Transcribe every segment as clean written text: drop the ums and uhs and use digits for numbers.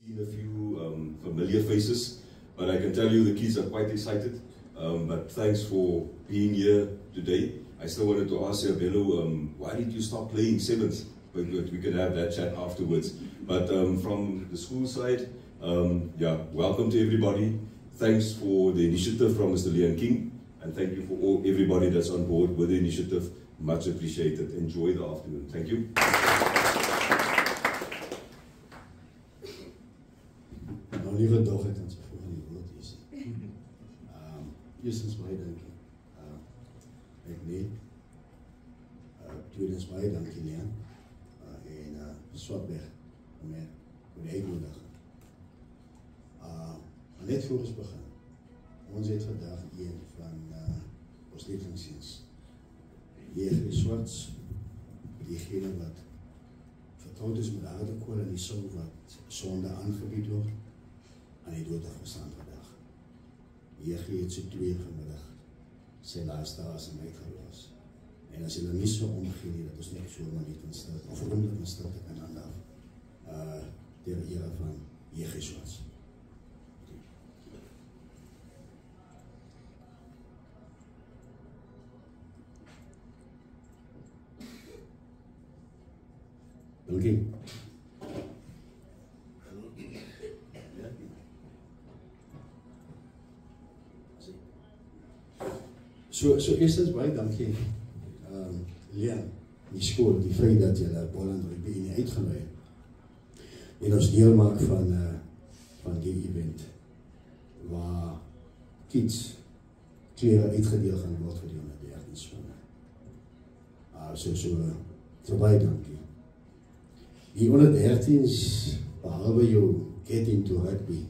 Seen a few familiar faces, but I can tell you the kids are quite excited. But thanks for being here today. I still wanted to ask Bello, why did you stop playing sevens? But we can have that chat afterwards. But from the school side, yeah, welcome to everybody. Thanks for the initiative from Mr. Leon King, and thank you for everybody that's on board with the initiative. Much appreciated. Enjoy the afternoon. Thank you. Nou, liever dag ek aan sy volgende woord is. Eerstens baie dankie. Ek nie. Tweedens baie dankie Leon. En Swartberg om my vir die uitnodiging. Maar net voor ons begin. Ons het vandag een van ons lieflingsseuns. J.G. Swarts, diegene wat vertrouwd is met aardekool en die son wat sonde aangebied word, aan die dood gestaan vandag. J.G. het so 2 vanmiddag sy laaste asem uitgeblaas. En as jy nou nie so omgee nie, dat ons net so maar niet in stilte, of omdat in stilte kan aanhou, ter ere van J.G. Swarts. Dankie. So eerstens baie dankie Leon, die skool, die feit dat jy Boland Rugby Unie uitgenooi en ons deel maak van die event waar kids klere uitgedeel gaan word vir die onder 13 spanne. So baie dankie. Die onder 13's, behalwe jou get into rugby,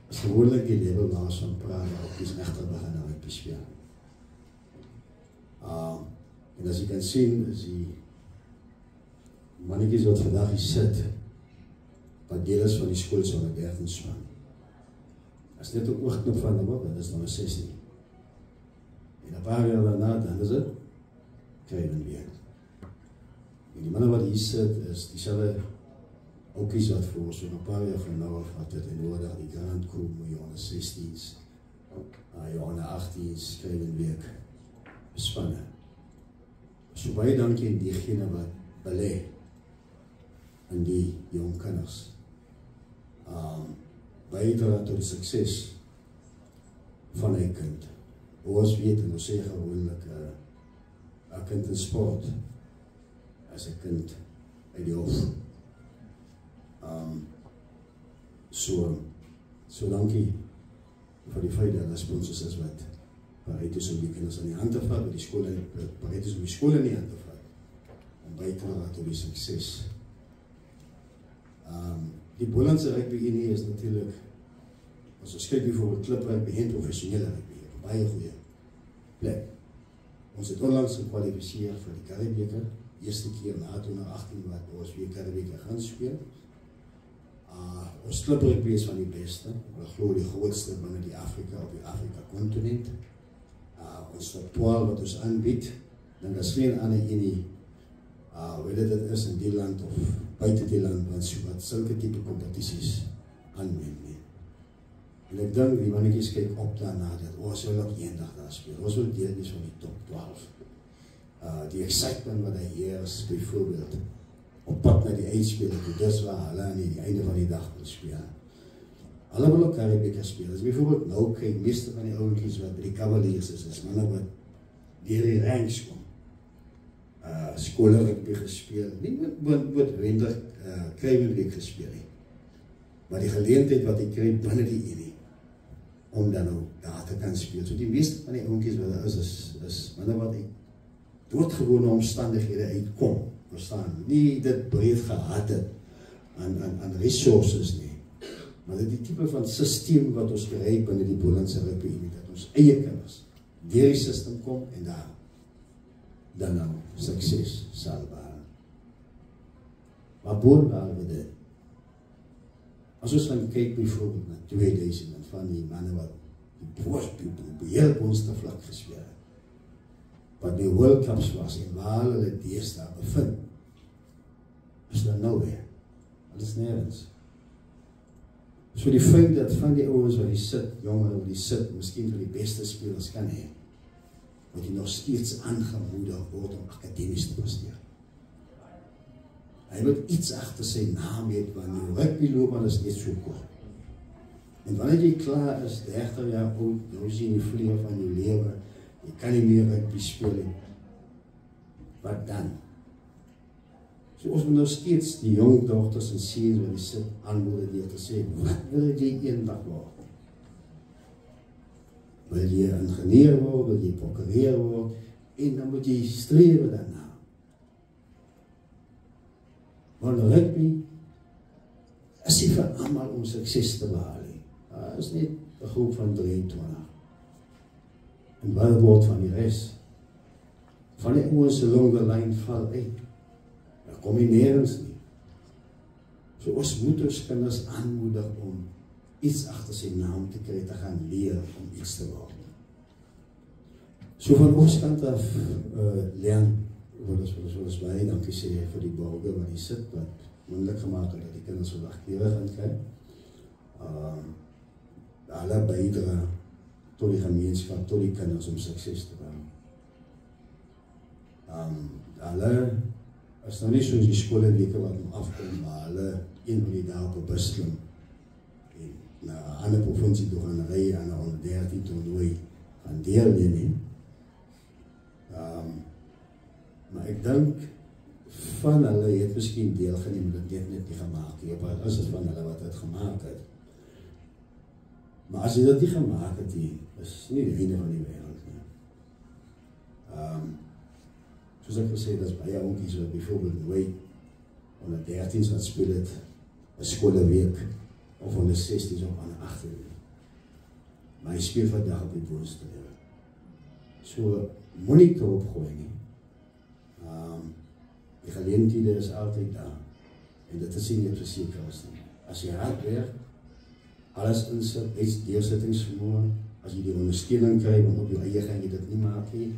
is gewoonlik die level waar ons van praat, op die echter begin rugby speel. En as jy kan sien, is die mannetjies wat vandag hier sit, wat deel is van die school so onder 13 span. As net een oogknop van hem op, dan is nog 16. En een paar jaar daarna, dan is het Kruiven weer. En die mannen wat hier sit, is diezelfde oukies wat voor ons so een paar jaar van nou af had het en nodig, die Grand Crew, die onder 16's, die onder 18's, Kruiven weer bespannen. So baie dankie aan diegene wat belê in die jong kinders. Bydra tot die sukses van 'n kind. Ons weet en ons sê gewoonlik 'n kind in sport as 'n kind uit die hof. So dankie vir die feit dat sponsors is wat bereid is om die kinders aan die hand te vat, bereid is om die skool in die hand te vat, om by te dra tot die sukses. Die Bolandse Rugby Unie is natuurlijk, as ons kyk bijvoorbeeld Klip Rugby en professionele rugby, op baie goeie plek. Ons het onlangs gekwalifiseer vir die Karibeker, eerste keer na 2018 wat ons weer Karibeker gaan speel. Ons Klip Rugby is van die beste, ons glo die grootste binne die Afrika op die Afrika continent. Ons top 12 wat ons aanbied, dan is geen ander unie, whether dit is in die land of buiten die land, wat sulke type competities aanneem nie. En ek dink die mannetjies kyk op daarna, dat ons wil ook eendag daar speel, ons wil deel is van die top 12. Die excitement wat hy hier is, bijvoorbeeld, op pad na die uitspelen, toe dis waar hulle aan die einde van die dag wil speel. Hulle wil ook Karibeker speel. As bijvoorbeeld nou kyk, meeste van die ouentjies wat by die Cavaliers is manne wat deur die ranks kom. Skole rugby gespeel, nie noodwendig Kruivenweek gespeel nie. Maar die geleentheid wat hy kry binne die unie, om dan nou daar te kan speel. So die meeste van die ouentjies wat daar is manne wat uit doodgewone omstandighede uitkom, verstaan, nie dit breed gehad het aan resources nie. Maar dit die type van systeem wat ons kry binne die Bolandse Rugby Unie, dat ons eie kinders deur die system kom en daar dan nou sukses sal behaal. Maar boonbehalwe dit, as ons dan kyk bijvoorbeeld na 2000 en van die manne wat die heel boonste vlak gespeel het, wat die World Cups was en waar hulle deesdae bevind, is daar nou weer. Hulle is nergens. So die feit dat van die ouens wat die sit, jongen wat die sit, miskien van die beste spelers kan hê, wat die nog steeds aangemoedig word om akademies te presteer. Hy moet iets agter sy naam hê, want die rugbyloopbaan is net so kort. En wanneer jy klaar is, 30 jaar oud, nou sien jy vlieë van jou lewe, jy kan nie meer rugby speel nie. Wat dan? So ons moet nou steeds die jong dogters en seuns wat die sit aanmoedig deur te sê, wat wil jy eendag word? Wil jy ingenieur word, wil jy prokureur word, en dan moet jy strewe daarna. Want rugby is nie vir almal om sukses te behaal nie. Is net 'n groep van 23. En wat word van die res? Van die ouens se longe lyn val uit. Daar kom nie nergens nie. So ons moet ons kinders aanmoedig om iets agter sy naam te kry, te gaan leer om iets te word. So van ons kant af leer, wil ons baie dankie sê vir die borge wat die sit, wat moontlik gemaak het dat die kinders vandag keurig gaan kry. Alle bydra tot die gemeenskap, tot die kinders om sukses te bring. Alle is nou nie soos die skoleweke wat om afkom, maar hulle een van die dae op 'n bus klim en na 'n ander provinsie toe gaan ry aan 'n 113 toernooi gaan deelneem. Maar ek dink van hulle het miskien deelgeneem, dit net nie gemaak nie, maar is het van hulle wat het gemaak het. Maar as jy dit nie gemaak het, is nie die einde van die wêreld nie. Soos ek gesê, dat is baie onkies wat bijvoorbeeld nooit onder 13's wat speel het, 'n skoleweek, of onder 16's of onder 18's. Maar hy speel vandag op die boonste lewe. So, moenie te opgooi nie. Die geleenthede is altyd daar. En dit is nie verseker as nie. As jy hard werk, alles insit, iets deursettingsvermoë, as jy die ondersteuning kry, want op jou eie gaan jy dit nie maak nie,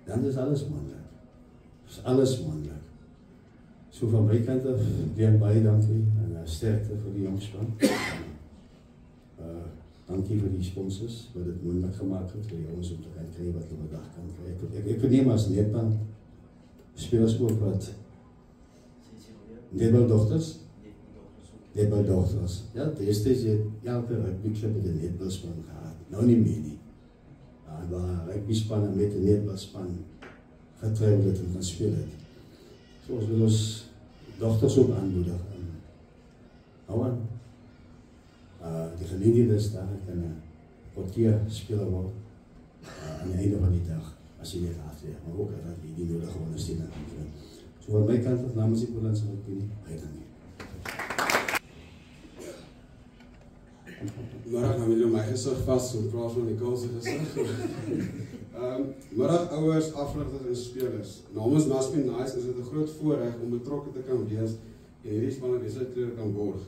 dan is alles moontlik. Is alles moontlik. So van my kant af, weer baie dankie en sterkte vir die jongspan. Dankie vir die sponsors, wat dit moontlik gemaak het vir ons om te kan kry wat hulle vandag kan kry. Ek verneem as netbal spelers ook wat netbaldochters. Netbaldochters. Ja, destyds het elke rugbyclub met 'n netbalspan gehad. Nou nie meer nie. Waar rugbyspanne met 'n netbalspan getraind het en gaan speel het. So ons wil ons dogters ook aanmoedig. Hou aan. Die geleenthede is daar, kan 'n portier speler word aan die einde van die dag, as jy net afweer, maar ook dat jy die nodige ondersteuning kan kry. So van my kant af, namens die Bolandse opinie, baie dankie. Middag, nou wil jy my gesig vast, so praat van die koolse gesig. Middag ouers, afrigters en spelers. Namens Must Be Nice is dit 'n groot voorreg om betrokke te kan wees en hierdie span wedstrydkleur kan borg.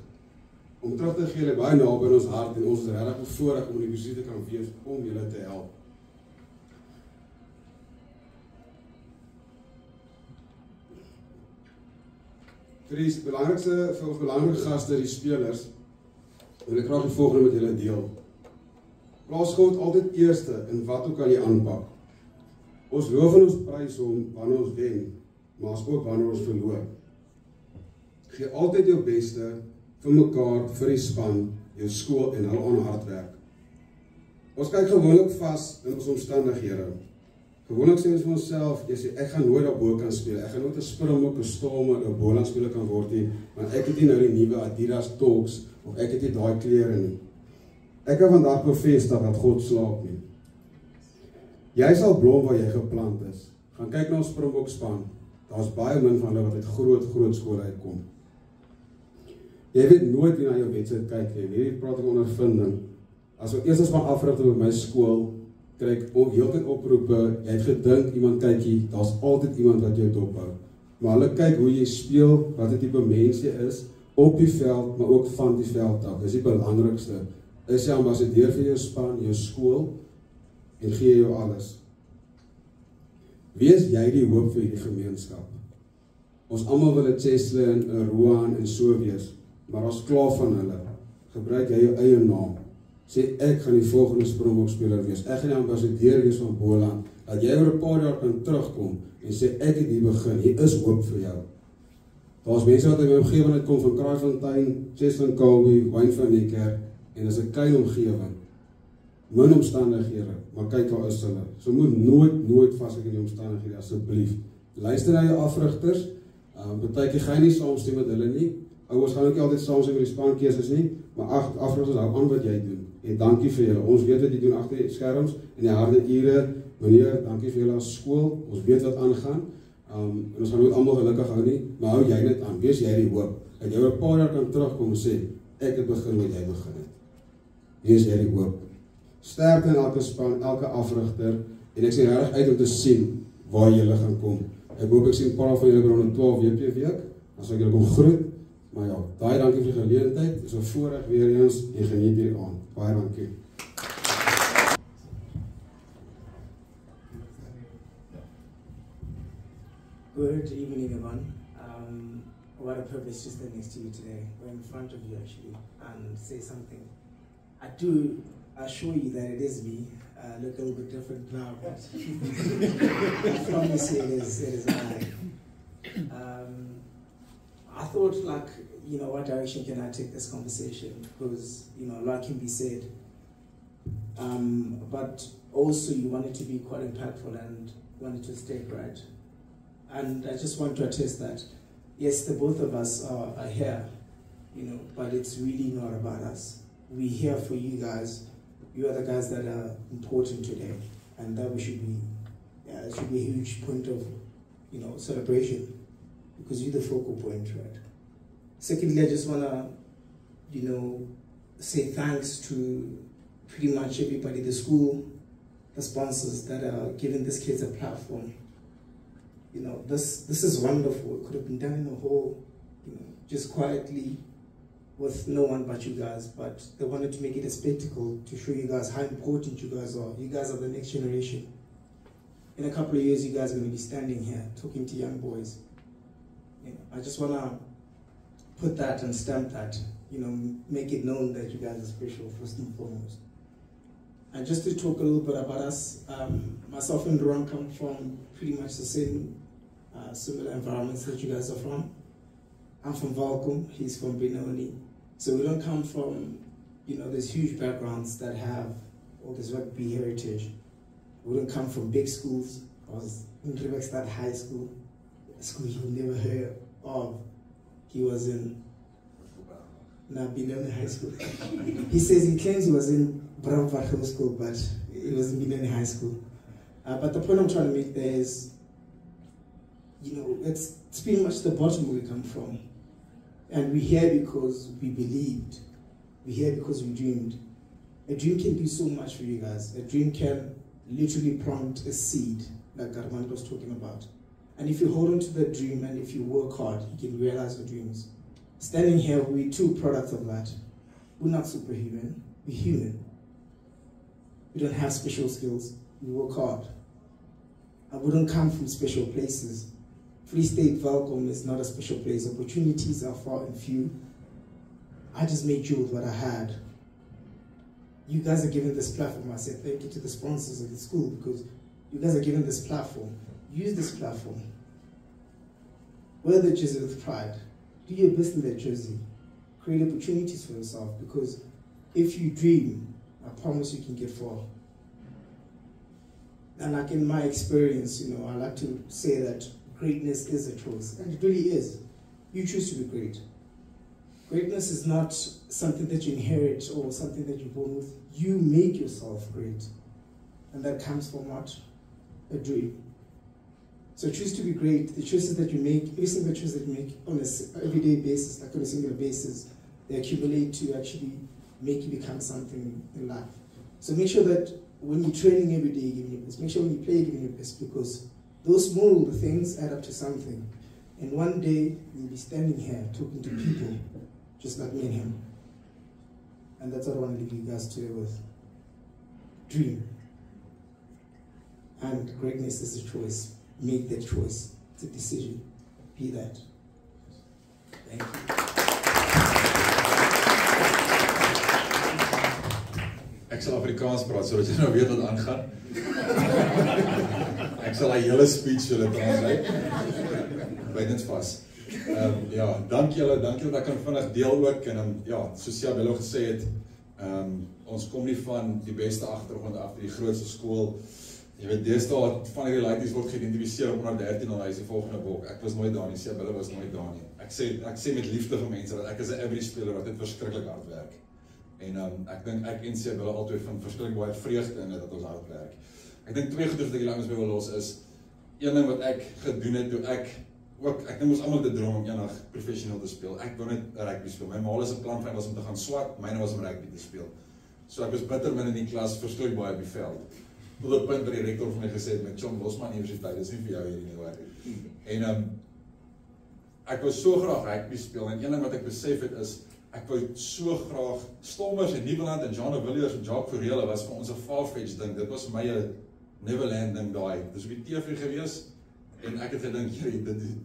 Om terug te gee, baie naby in ons hart en ons is regtig bevoorreg om in die posisie te kan wees om julle te help. Vir ons belangrike gaste, die spelers, wil ek graag die volgende met julle deel. Plaas God altyd eerste in wat ook al jy aanpak. Ons loof en ons prys hom wanneer ons wen, maar ook wanneer ons verloor. Gee altyd jou beste vir mekaar, vir die span, jou skool en hul aan hard werk. Ons kyk gewoonlik vas in ons omstandighede. Gewoonlik sê ons vir onsself, jy sê, ek gaan nooit daarbo kan speel, ek gaan nooit 'n Springbok, 'n Stormer, 'n Boland speler kan word nie, want ek het nie nou die nuwe Adidas Talks, of ek het nie daai klere nie. Ek kan vandag bevestig dat God slaap nie. Jy sal blom waar jy geplant is. Gaan kyk na ons Springbok span, daar is baie min van hulle wat uit groot skole uitkom. Jy weet nooit wie na jou wedstryd kyk nie. Hierdie praat ek ondervinding. As ek eers van afrigter by my skool, kry ek heeltyd oproepe, jy het gedink iemand kyk hier, daar's altyd iemand wat jou dophou. Maar hulle kyk hoe jy speel, wat die tipe mens jy is, op die veld, maar ook van die veld af. Dis die belangrikste. Is jy ambassadeur vir jou span, jou skool, en gee jou alles. Wees jy die hoop vir die gemeenskap. Ons almal wil 'n Cheslin, 'n Roan en so wees. maar as klaar van hulle, gebruik jy jou eie naam. Sê ek gaan die volgende Springbok-speler wees. Ek gaan die ambassadeur wees van Boland. Dat jy oor 'n paar jaar kan terugkom en sê ek het hier begin. Hier is hoop vir jou. Daar's mense wat in my omgewing kom van Kraaifontein, Cheslin Colby, Wyn van die Kerk en dis 'n klein omgewing. Min omstandighede, maar kyk waar is hulle. So moet nooit vaskyk in die omstandighede asseblief. Luister na jou afrigters. Partykeer gaan nie saamstem met hulle nie. Ouers gaan ook nie altyd saamstem met die spankeuses nie, maar afrigters hou aan wat jy doen. En dankie vir julle. Ons weet wat jy doen agter die skerms en die harde ure. Meneer, dankie vir julle as skool. Ons weet wat aangaan. En ons gaan nooit almal gelukkig hou nie, maar hou jy net aan. Wees jy die hoop. Dat jy oor 'n paar jaar kan terugkom en sê, ek het begin wat jy begin het. Wees jy die hoop. Sterkte in elke span, elke afrigter, en ek sien regtig uit om te sien waar julle gaan kom. Ek hoop ek sien 'n paar van julle by 112 WP week, dan sal ek julle kom groet. Maar ja, baie dankie vir die geleentheid. Dit is 'n voorreg weer eens en geniet hierdie aand. Baie dankie. Good evening, everyone. What a privilege to stand next to you today, or in front of you actually, and say something. I do assure you that it is me. Look a little bit different now, but I promise you it is I. I thought, like, what direction can I take this conversation? Because, a lot can be said. But also you want it to be quite impactful and want it to stay right. And I just want to attest that, yes, the both of us are here, but it's really not about us. We're here for you guys. You are the guys that are important today, and that it should be a huge point of, celebration, because you're the focal point, right? Secondly, I just want to, say thanks to pretty much everybody, the school, the sponsors that are giving these kids a platform. This is wonderful. It could have been done in a hall, just quietly with no one but you guys, but they wanted to make it a spectacle to show you guys how important you guys are. You guys are the next generation. In a couple of years, you guys are going to be standing here talking to young boys. I just want to put that and stamp that, make it known that you guys are special first and foremost. And just to talk a little bit about us, myself and Duran come from pretty much the same similar environments that you guys are from. I'm from Valcom, he's from Benoni. So we don't come from, these huge backgrounds that have all this rugby heritage. We don't come from big schools. I was in Rivekstad High School, a school you've never heard of. He was in Benoni High School. He says he claims he was in Bramvar Hill School, but it was in Benoni High School. But the point I'm trying to make there is, it's pretty much the bottom where we come from. And we're here because we believed. We're here because we dreamed. A dream can do so much for you guys. A dream can literally plant a seed, like Armando was talking about. And if you hold on to the dream and if you work hard, you can realize your dreams. Standing here, we're two products of that. We're not superhuman, we're human. We don't have special skills, we work hard. And we don't come from special places. Free State Valcom is not a special place. Opportunities are far and few. I just made do with what I had. You guys are given this platform. I said thank you to the sponsors of the school because you guys are given this platform. Use this platform. Wear the jersey with pride. Do your best in that jersey. Create opportunities for yourself because if you dream, I promise you can get far. And like in my experience, I like to say that greatness is a choice, and it really is. You choose to be great. Greatness is not something that you inherit or something that you're born with. You make yourself great. And that comes from what? A dream. So choose to be great. The choices that you make, every single choice that you make on an everyday basis, like on a single basis, they accumulate to actually make you become something in life. So make sure that when you're training every day, give your best. Make sure when you play, give your best, because those small things add up to something. And one day, you'll be standing here talking to people just like me and him. And that's what I want to leave you guys today with. Dream. And greatness is a choice. Make that choice. It's a decision. Be that. Thank you. Ek sal Afrikaans praat, sodat jy nou weet wat aangaan. Ek sal die hele speech julle translate. Byt net vas. Ja, dank julle dat ek kan vinnig deel ook. En ja, soos Siabello gesê het, ons kom nie van die beste agtergrond af, die grootste skool. Jy weet, deesdae van die laities word geïdentifiseer op onder 13 al, hy is die volgende bok. Ek was nooit daar nie, Siabello was nooit daar nie. Ek sê met liefde vir mense, dat ek is 'n average speler wat dit verskriklik hard werk. En ek dink ek en Siabello altyd van verskriklik baie vreugde in dit dat ons hard werk. Ek dink twee goeders wat ek langs by wil los is, een ding wat ek gedoen het, toe ek dink ons almal het 'n droom om eendag professioneel te speel. Ek wou net rugby speel. My ma se plan was om te gaan swat, myne was om rugby te speel. So ek was bitter min in die klas, verskriklik baie op die veld. Tot op punt waar die rektor vir my gesê het, met John Losman Universiteit, dis nie vir jou hierdie nie hoor. En ek wou so graag rugby speel, en een ding wat ek besef het is, ek wou so graag, Stormers en Nieuweland en John de Villiers en Jacques Verheule was vir ons 'n Farfetch ding, dit was vir my 'n Neverland ding daai, dis op die TV gewees, en ek het gedink,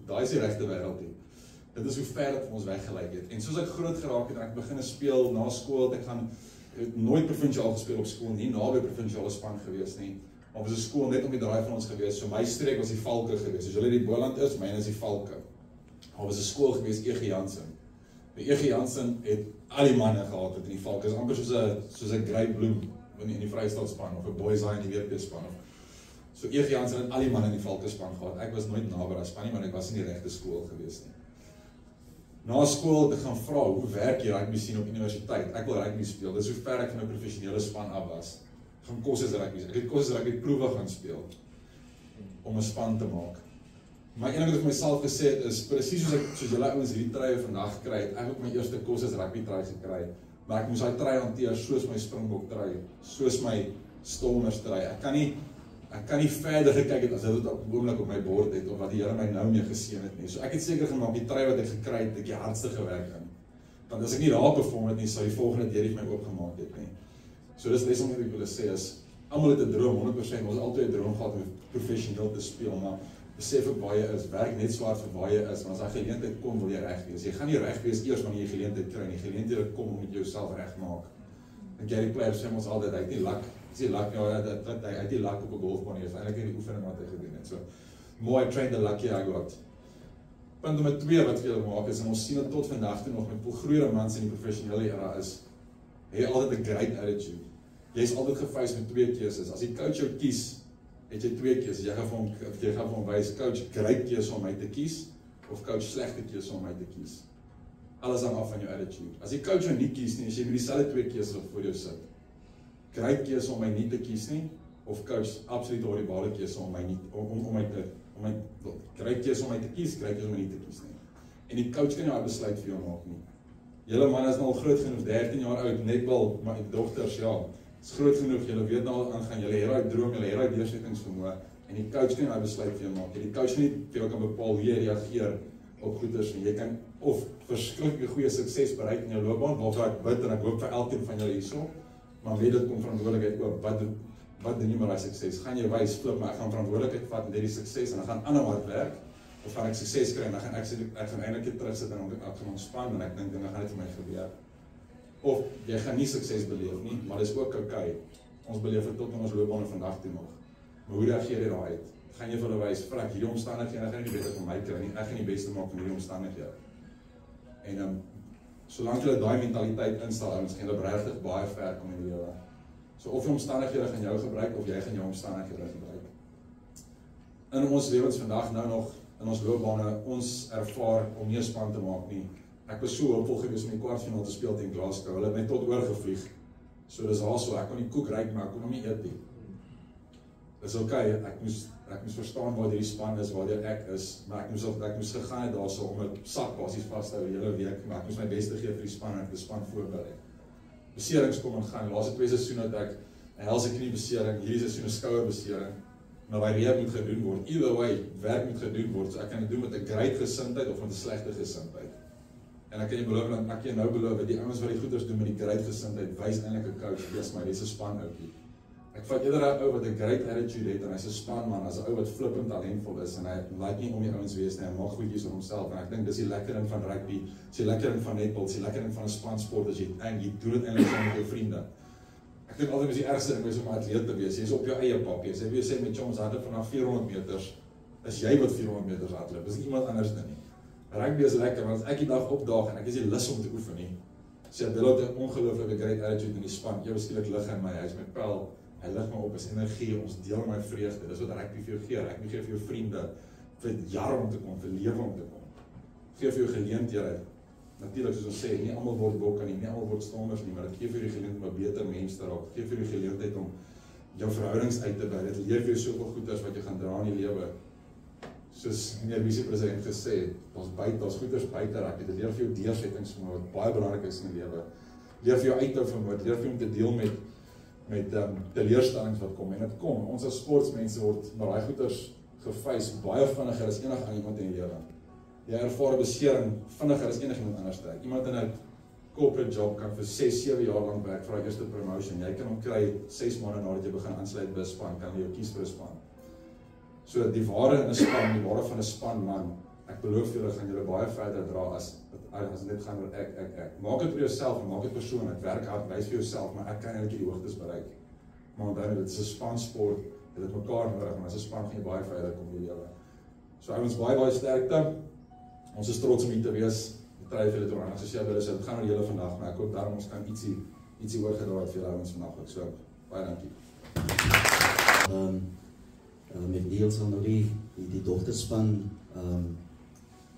daai is die regte wêreld nie. Dit is hoe ver dit vir ons weggelyk het. En soos ek groot geraak het, en ek begin speel na skool, ek gaan nooit provinsiaal gespeel op skool, nie naby provinsiale span gewees nie. Maar was 'n skool net om die draai van ons gewees. So my streek was die Valke gewees. As julle die Boland is, myne is die Valke. Daar was 'n skool gewees, E.G. Jansen. Die E.G. Jansen het al die manne gehad wat in die Valke is, amper soos 'n Great Bloem in die Vrystaat span of 'n Boys High in die WP span. So E.G. Jansen het al die manne in die Valke span gehad. Ek was nooit naby daai span nie, want ek was in die regte skool gewees nie. Na skool het ek gaan vra, hoe werk jy rugby sien op universiteit? Ek wil rugby speel, dis hoe ver ek van my professionele span af was. Gaan kosses rugby. Ek het kosses rugby proewe gaan speel om 'n span te maak. Maar een ding wat ek myself gesê het is, presies soos julle ouens hierdie trui vandag kry, het ek ook my eerste kosses rugby trui gekry. Maar ek moes daai trui hanteer soos my Springbok trui, soos my Stormers trui. Ek kan nie verder gekyk het as dit op die oomblik op my bord het, of wat die Here my nou mee geseën het nie. So ek het seker gemaak, die trui wat ek gekry het, ek die hardste gewerk in. Want as ek nie daar perform het nie, sou die volgende deur vir my oopgemaak het nie. So dis les om wat ek wil sê is, almal het 'n droom, 100%, ons het altyd 'n droom gehad om professioneel te speel, maar besef ek baie is, werk net so hard vir baie is, want as daai geleentheid kom, wil jy reg wees. Jy gaan nie reg wees eers wanneer jy geleentheid kry nie. Geleenthede kom om met jouself reg maak. En Gary Player sê ons altyd, hy het nie luck. Hy het die luck op 'n golfbaan, hy is eintlik nie die oefening wat hy gedoen het. So, more I trained the luckier I got. Punt nommer 2 wat vir julle maak is, en ons sien dit tot vandag toe nog met groeiere mans in die professionele era is, hy altyd 'n great attitude. Jy is altyd gefeis met 2 keuses. As die coach jou kies, het jy 2 keuses. Jy gaan vir hom wys, coach, great keuse om my te kies, of coach, slegte keuse om my te kies. Alles hang af van jou attitude. As die coach jou nie kies nie, as jy met dieselfde 2 keuses voor jou sit, great keuse om my nie te kies nie, of coach, absoluut horribale keuse om my nie, great keuse om my te kies, great keuse om my nie te kies nie. En die coach kan jou besluit vir jou maak nie. Julle man is nou al groot genoeg, 13 jaar oud, netbal, maar die dogters, ja, is groot genoeg, julle weet nou al aangaan, julle het daai droom, julle het daai deursettingsvermoë, en die coach kan jou besluit vir jou maak. Die coach nie vir jou kan bepaal hoe jy reageer op goeders nie. Jy kan of verskriklik goeie sukses bereik in jou loopbaan, waarvoor ek bid en ek hoop vir elkeen van julle hierso, maar weet dit kom verantwoordelikheid ook, wat doen jy met daai sukses? Gaan jy wys, flip, maar ek gaan verantwoordelikheid vat met hierdie sukses, en ek gaan aanhou hard werk, of gaan ek sukses kry, en dan gaan ek gaan eintlik terugsit en ek gaan ontspan, en ek dink dinge gaan net vir my gebeur. Of jy gaan nie sukses beleef nie, maar dis ook okay. Ons beleef dit tot in ons loopbaan vandag toe nog. Maar hoe reageer jy daaruit? Gaan jy vir hulle wys, vrek, hierdie omstandighede gaan nie beter vir my kry nie, ek gaan die beste maak van hierdie omstandighede. En solank jy daai mentaliteit instel, ons gaan dit regtig baie ver kom in die lewe. So of die omstandighede gaan jou gebruik, of jy gaan jou omstandighede gebruik. In ons lewens vandag nou nog, in ons loopbane, ons ervaar om nie 'n span te maak nie. Ek was so hoopvol gewees om die kwartfinaal te speel teen Glasgow. Hulle het my tot oorgevlieg. So dis also, ek kon die koek ryk, maar ek kon hom nie eet nie. Dis okay, ek moes verstaan waar hierdie span is, waar ek is, maar ek moes gegaan het daarso om 'n sak basies vas te hou die hele week, maar ek moes my bes te gee vir die span en ek die span voorberei. Beserings kom en gaan. Laaste 2 seisoene het ek 'n helse kniebesering, hierdie seisoen 'n skouerbesering. Maar waar rehab moet gedoen word, either way, werk moet gedoen word. So ek kan dit doen met 'n great gesindheid of met 'n slegte gesindheid. En ek kan jy beloof, ek kan nou beloof dat die ouens wat die goeders doen met die great gesindheid wys eintlik 'n coach, wees maar dis 'n span ouetjie. Ek vat eerder 'n ou wat 'n great attitude het en hy's 'n spanman, as 'n ou wat flippend talentvol is en hy laat nie om die ouens wees nie, hy maak goedjies op homself en ek dink dis die lekker ding van rugby, dis die lekker ding van netbal, dis die lekker ding van 'n spansport as jy doen dit eintlik saam met jou vriende. Ek Ek dink altyd is die ergste ding om 'n atleet te wees. Jy is op jou eie pad. Jy wil sê met Chom's hardloop vanaf 400 meters, is jy wat 400 meters hardloop, is iemand anders nie. Rugby is lekker, want as ek die dag opdaag en ek is nie lus om te oefen nie, sê Bello het 'n ongelooflike great attitude in die span. Jy beskiklik lig in my, hy is my pel, hy lig my op, is energie, ons deel my vreugde. Dis wat rugby vir jou gee. Rugby gee vir jou vriende, vir jare om te kom, vir lewe om te kom. Gee vir jou geleenthede. Natuurlik soos ons sê, nie almal word bokke nie, nie almal word stormers nie, maar dit gee vir jou geleentheid om 'n beter mens te raak. Dit gee vir jou geleentheid om jou verhoudings uit te bou. Dit leer vir jou soveel goeders wat jy gaan dra in die lewe. Soos meneer vice-president gesê het, daar's goeders buite rugby. Dit leer vir jou deursettingsvermoë wat baie belangrik is in die lewe. Leer vir jou uithou vermoë, leer vir jou om te deel met teleurstellings wat kom. En dit kom, ons as sportsmense word maar daai goeders gefeis baie vinniger as enige iemand in die lewe. Jy ervaar 'n besering vinniger as enigiemand anders. Iemand in 'n corporate job kan vir 6-7 jaar lank werk vir haar eerste promotion. Jy kan hom kry 6 maande nadat jy begin aansluit by 'n span, kan jy jou kies vir 'n span. So die ware in 'n span, die ware van 'n span man, ek beloof julle gaan julle baie verder dra as dit gaan oor ek. Maak dit vir jouself en maak dit persoonlik. Werk hard, wys vir jouself, maar ek kan eintlik die hoogtes bereik. Maar onthou dit is 'n spansport, dit het mekaar nodig, maar as 'n span gaan jy baie verder kom in die lewe. So ouens, baie sterkte. Ons is trots om hier te wees. Ek try vir julle te hoor. Soos jy wil sê, dit gaan oor julle vandag, maar ek hoop daarom ons kan ietsie oorgedra het vir julle ouens vandag. So baie dankie. Met Neil sal nou die dogterspan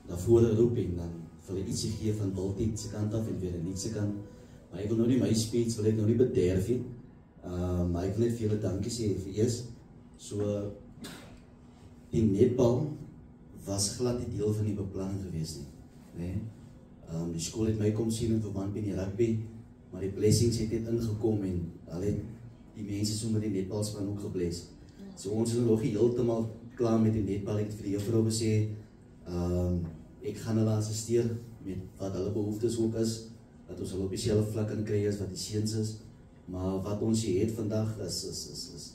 na vore roep en dan vir hulle ietsie gee van Wiltiet se kant af en weer nie se kant. Maar ek wil nou nie my speech wil ek nou nie bederf nie. Maar ek wil net vir julle dankie sê vir eers. So die netbal was glad die deel van die beplanning gewees nie. Die skool het my kom sien in verband met die rugby, maar die blessings het net ingekom en al het die mense so met die netbalspan ook gebless. So ons is nog nie heeltemal klaar met die netbal. Ek het vir die juffrou gesê, ek gaan hulle assisteer met wat hulle behoeftes ook is, dat ons hulle op dieselfde vlak kan kry as wat die seuns is. Maar wat ons hier het vandag is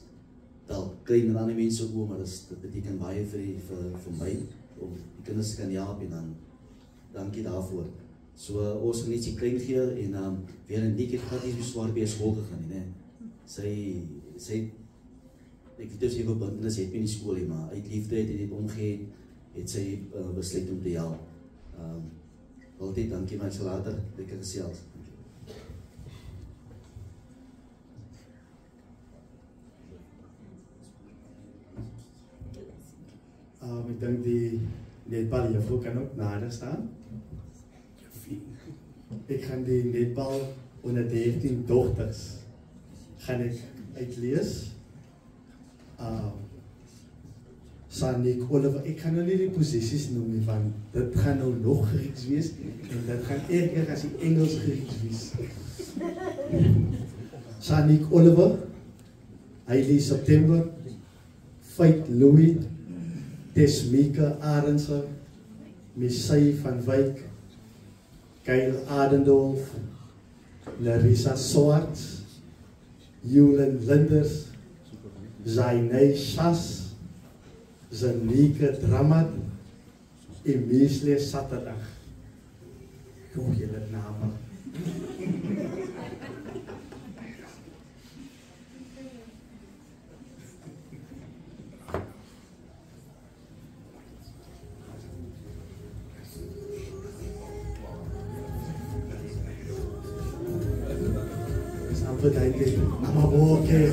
dalk klein en ander mense ook, maar dit beteken baie vir my om die kinders te kan help en dan dankie daarvoor. So ons gaan net klein gee en weer in die keer gaat nie so swaar by skool gegaan nie. Sy ek weet dus even verbindenis het met die skool nie, maar uit liefde het dit omgeheen, het sy besluit om te help. Altyd dankie, maar ek sal later lekker gesels. Ek dink die netbal juffrou kan ook nader staan. Ek gaan die netbal onder 13 dogters gaan ek uitlees. Sanik Oliver, ek kan nou nie die posisies noem nie, want dit gaan nou nog Grieks wees en dit gaan erger as die Engels Grieks wees. Sanik Oliver, Hailey September, Feit Louis, Tesmika Arendse, Missy van Wyk, Kyle Adendorf, Larissa Swarts, Julen Linders, Zainay Shas, Zanika Dramat, Emiesle Saterdag. Hoe julle name. Sampai nama boke.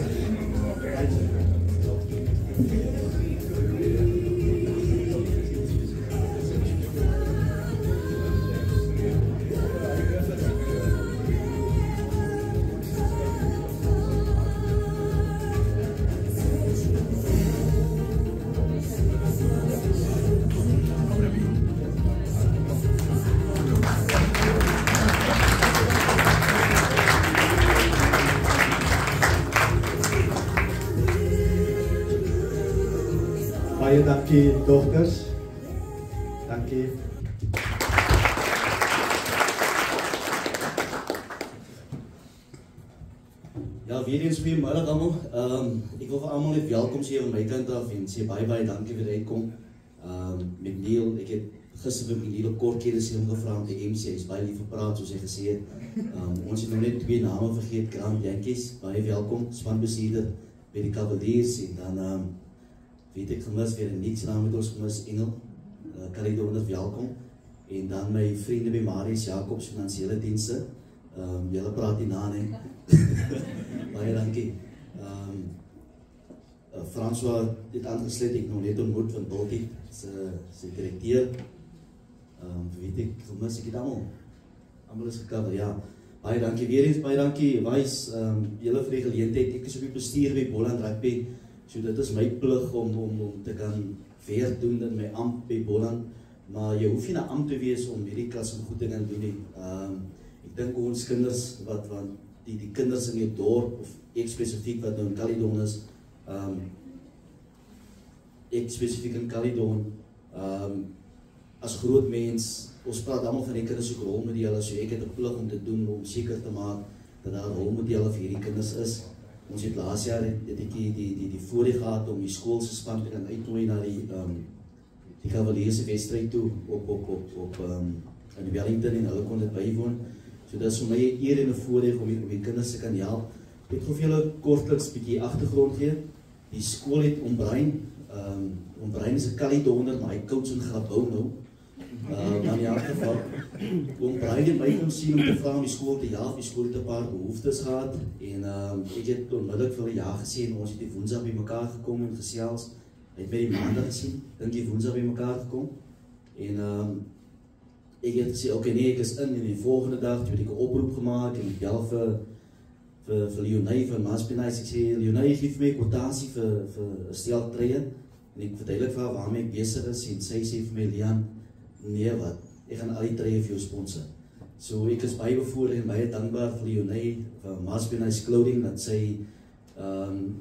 Baie dankie dogters. Dankie. Ja, weer eens goeiemiddag almal. Ek wil vir almal net welkom sê van my kant af en sê baie dankie vir die uitkom. Met Neil, ek het gister heb ek hierdie kort kere sê hom gevra om die MC, hy is baie lief gepraat, soos hy gesê het. Ons het nou net 2 name vergeet, Grant Jantjies, baie welkom, spanbestuurder by die Cavaliers, en dan weet ek gemis, weer niks naam met ons gemis, Engel, Caledoniër welkom, en dan my vriende by Marius Jacobs, finansiële dienste, julle praat die naam, baie dankie. François het aangesluit, ek nog net ontmoet van Baltie, sy directeur, weet ek, gemis ek het allemaal is gecover, ja. Baie dankie weer eens, baie dankie, Wys, julle vir die geleentheid, ek is op die bestuur by Boland Rugby, so dit is my plig om te kan weer doen in my ambt by Boland, maar jy hoef nie 'n ambt te wees om hierdie klas van goed dinge te doen nie. Ek dink ons kinders, wat die kinders in die dorp, of ek spesifiek wat nou in Caledon is, ek spesifiek in Caledon, as groot mens, ons praat allemaal van die kinders ook rolmodelle, so ek het 'n plig om te doen, om seker te maak, dat daar rolmodelle vir hierdie kinders is. Ons het laas jaar het ek die voorreg gehad om die skoolse span te kan uitnooi na die Cavaliers wedstryd toe, in Wellington, en hulle kon dit bywoon. So dit is vir my 'n eer en 'n voorreg om die kinders te kan help. Ek wil vir julle kortliks bietjie agtergrond gee. Die skool het Ombrein, Ombrein is 'n Caledoniër, maar hy coach in Grabouw nou. Maar in elk geval, Ombrein het my kom sien om te vra om die skool te help. Die skool het 'n paar behoeftes gehad, en ek het onmiddellik vir 'n jaar gesê, en ons het die Woensdag by mekaar gekom en gesels. Hy het my die Maandag gesien, dink die Woensdag by mekaar gekom, en ek het gesê, oké, nee, ek is in, en die volgende dag, toe het ek 'n oproep gemaak, en ek bel vir Leonie van Maspinais, ek sê, Leonie, geef my kwotasie vir 'n stel treie, en ek verduidelik vir haar waarmee ek besig is, en sy sê vir my, Leon, nee wat, ek gaan al die treie vir jou sponsor. So ek is baie bevoorreg en baie dankbaar vir Leonie van Maspinais Clothing, dat sy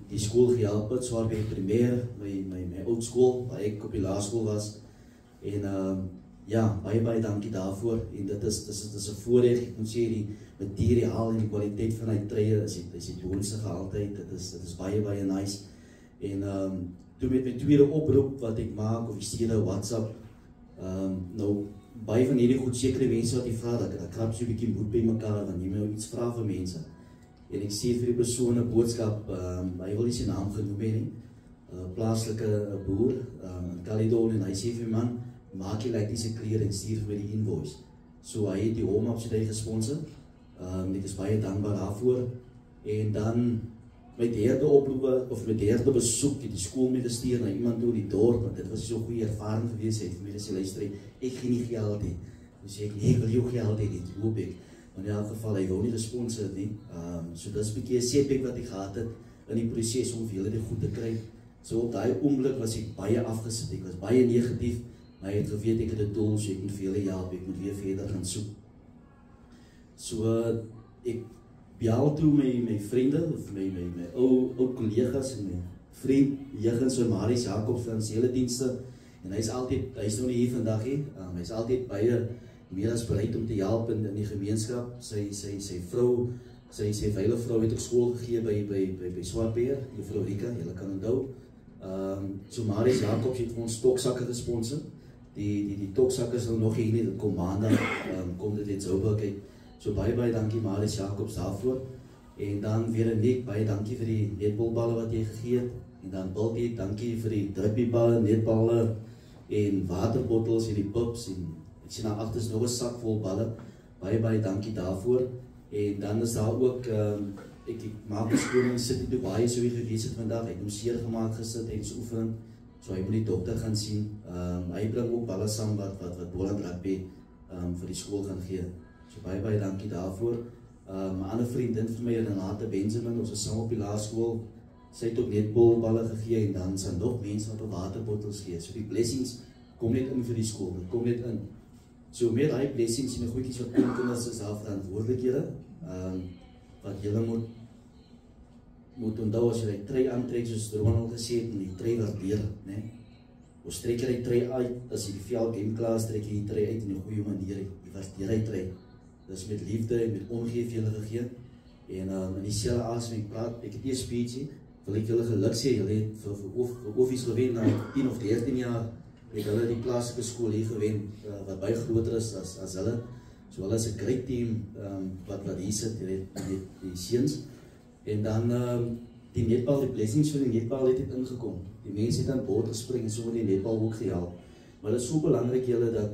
die skool gehelp het, so by primair, my oud skool, waar ek op die laerskool was, en ja, baie dankie daarvoor, en dit is 'n voorreg, ek moet sê, die materiaal en die kwaliteit van die treie is die boonstige altyd, dit is baie nice, en toe met my tweede oproep wat ek maak, of ek stuur 'n WhatsApp, nou, baie van hierdie goed sekere mense wat die vraag, dat krap so 'n bietjie moed by mekaar, want jy moet nou iets vra vir mense, en ek stuur vir die persoon 'n boodskap, hy wil nie sy naam genoem hê nie, plaaslike boer, in Caledon, en hy sê vir my man, maak jy like die klere en stuur vir my die invoice. So hy het die home op sy dag gesponsor, ek is baie dankbaar daarvoor, en dan my derde oproep, of my derde besoek, het die skool mee gestuur na iemand door die dorp, want dit was so 'n goeie ervaring gewees, het vir my gesê, luister, ek gee nie geld hê, dus sê ek, nee, ek wil jou geld hê, dit hoop ek, maar in elk geval, hy wou nie gesponsor het nie, so dit is 'n bietjie 'n setback wat ek gehad het, in die proses om vir julle die goed te kry, so op daai oomblik was ek baie afgesit, ek was baie negatief, maar ek het geweet ek het 'n doel, so ek moet vir julle help, ek moet weer verder gaan soek. So ek bel toe my vriende, of my ou kollegas, en my vriend Jurgens van Marius Jacobs finansiële dienste, en hy is nou nie hier vandag nie, hy is altyd baie meer as bereid om te help in die gemeenskap, sy vrou, sy veile vrou het ook skool gegee by Swartbeer, juffrou Rika, julle kan onthou, so Marius Jacobs het vir ons toksakke gesponsor, die toksakke is nog hier nie, dit kom maandag, kom dit in Joburg uit, so baie dankie Marius Jacobs daarvoor, en dan weer Nick, baie dankie vir die netbalballe wat jy gegee het, en dan Bultie, dankie vir die druppieballe, netballe, en waterbottels, en die pups, en ek sien daar agter is nog 'n sak vol balle, baie dankie daarvoor, en dan is daar ook, ek maak beskoning, sit die Dubai, so wie gewees het vandag, hy het hom seer gemaak gesit, en so oefening, so hy moet die dokter gaan sien, hy bring ook balle saam wat Boland Rugby vir die skool gaan gee, so baie dankie daarvoor. My ander vriendin vir my, Renate Benjamin, ons is saam op die laerskool, sy het ook netbalballe gegee, en dan sal nog mense wat op waterbottels gee, so die blessings kom net in vir die skool, dit kom net in, so met die blessings en die goedjies wat kom kinders is daar verantwoordelikhede, wat julle moet onthou as jy die trei aantrek, soos Roman al gesê het, en die trei waardeer, né? Ons trek jy die trei uit, as jy die vel game klaar, trek jy die trei uit in 'n goeie manier, jy waardeer die trei, dis met liefde en met omgee vir julle gegee, en in dieselfde asem ek praat, ek het nie 'n speech nie, wil ek julle geluk sê, julle het vir Offies gewen na 10 of 13 jaar, het hulle die plaaslike skool hier gewen, wat baie groter is as hulle. So hulle is 'n great team wat hier sit, die seuns. En dan die netbal, die blessings vir die netbal het ingekom. Die mense het aan boord gespring en sommer die netbal ook gehelp. Maar dit is so belangrik julle dat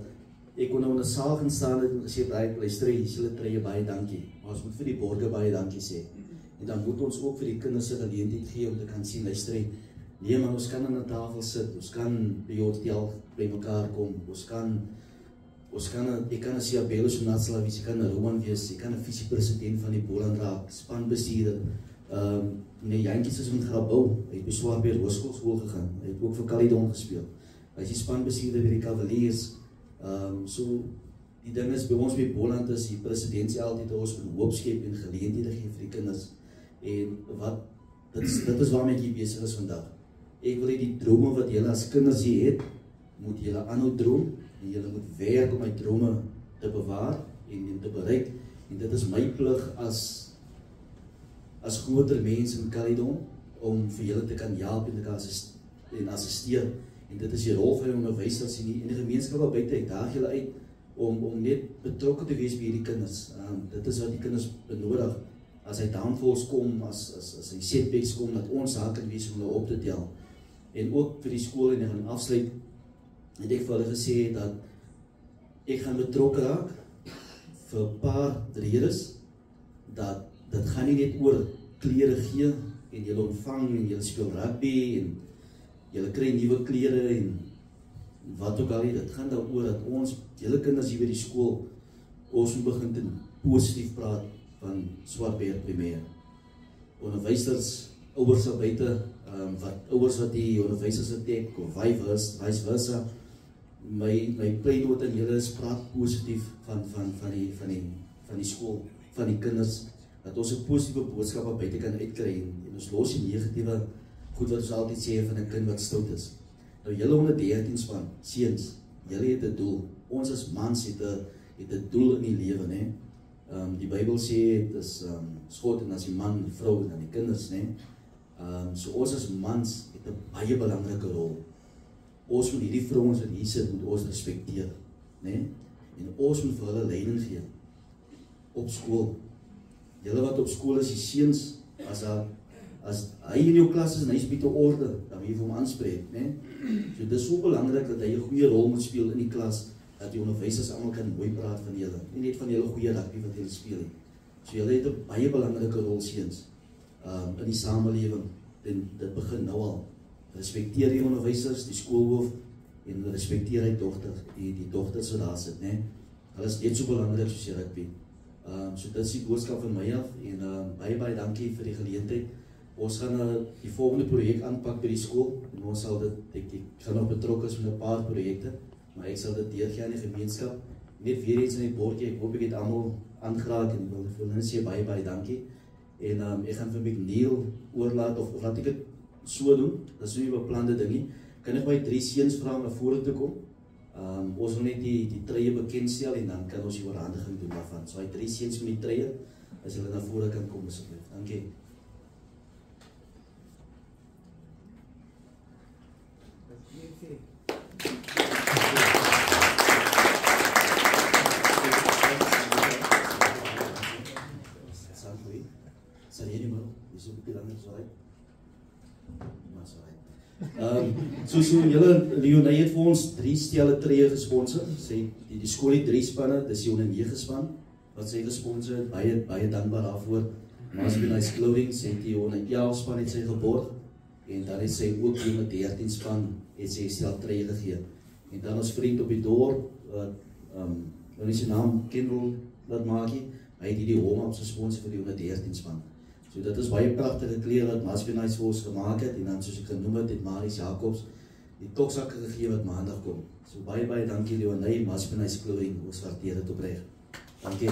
ek kon nou in 'n saal gaan staan en gesê, luister, julle tree baie dankie. Maar ons moet vir die borgers baie dankie sê. En dan moet ons ook vir die kinders 'n geleentheid gee om te kan sien, luister, nee man, ons kan aan 'n tafel sit, ons kan by hotel by mekaar kom, ek kan 'n Siabelo so natsala wees, ek kan 'n Roman wees, ek kan 'n visie-president van die Boland raak, spanbestuurder. Nee, Jantjies is met Grabouw, hy het by Swartbeer Hoërskool gegaan, hy het ook vir Caledon gespeel. Hy is die spanbestuurder by die Cavaliers. So die ding is, by ons by Boland is die presidentsie altyd ons moet hoop skep en geleenthede gee vir die kinders. En dit is waarmee ek hier besig is vandag. Ek wil die drome wat julle as kinders hier het, moet julle aanhou droom en julle moet werk om my drome te bewaar en te bereik. En dit is my plig as groter mens in Caledon om vir julle te kan help en te kan assisteer. En dit is die rol van die onderwysers en die gemeenskap buite. Ek daag julle uit om net betrokke te wees by hierdie kinders. Dit is wat die kinders benodig. As hy downfalls kom, as hy setbacks kom, dat ons daar kan wees om hulle op te tel. En ook vir die skool en ek gaan afsluit, het ek vir hulle gesê dat ek gaan betrokke raak vir 'n paar redes, dat dit gaan nie net oor klere gee en julle ontvang en julle speel rugby en julle kry nuwe klere en wat ook al, dit gaan daaroor dat ons, julle kinders hier by die skool, ons moet begin te positief praat van Swartbeer primêr. Onderwysers, ouers daar buite, ouers wat die onderwysers attack of vice versa, my pleinoot aan julle is praat positief van die skool, van die kinders, dat ons 'n positiewe boodskap buite kan uitkry en ons los die negatiewe goed wat ons altyd sê van 'n kind wat stout is. Nou julle onder 13 span, seuns, julle het 'n doel. Ons as mans het 'n doel in die lewe, né? Die Bybel sê dit is God en as die man, die vrou en dan die kinders, né? So ons as mans het 'n baie belangrike rol. Ons moet hierdie vrouens wat hier sit, moet ons respekteer, né? En ons moet vir hulle leiding gee op skool. Julle wat op skool is, die seuns, as hy in jou klas is en hy is bietjie orde, dan moet jy vir hom aanspreek, né? So dit is so belangrik dat hy 'n goeie rol moet speel in die klas, dat die onderwysers almal kan mooi praat van julle, nie net van julle goeie rugby wat julle speel nie. So julle het 'n baie belangrike rol, seuns, in die samelewing. En dit begin nou al. Respekteer die onderwysers, die skoolhoof en respekteer die dogters wat daar sit, né? Hulle is net so belangrik soos die rugby. So dit is die boodskap van my af en baie dankie vir die geleentheid. Ons gaan die volgende projek aanpak by die skool en ons sal dit, ek gaan nog betrokke is met 'n paar projekte, maar ek sal dit deurgee aan die gemeenskap. Net weer eens in die bordjie, ek hoop ek het almal aangeraak en ek wil net sê baie dankie. En ek gaan vir McNeil oorlaat of laat ek dit so doen, dat is nie 'n beplande ding nie. Kan ek my 3 seuns vra om na vore te kom? Ons wil net die treie bekendstel en dan kan ons die oorhandiging doen daarvan. So hy 3 seuns met die treie, as hulle na vore kan kom asseblief. Dankie. So julle, Leonie het vir ons 3 stelle treë gesponsor. Die skool het 3 spanne, dis die onder 9 span wat sy gesponsor het, baie dankbaar daarvoor. Masculine Clothing sê die onder 11 span het sy geborg en dan het sy ook die met 13 span het sy stel treë gegee. En dan ons vriend op die dorp wat nou is sy naam Kendall laat maak hy het die warm-ups gesponsor vir die onder 13 span. So dit is baie pragtige klere wat Masculine vir ons gemaak het en dan soos ek genoem het Maries Jacobs die toksakke gegee wat maandag kom. So baie dankie Leonie, Masculine Clothing, ons waardeer dit opreg. Dankie.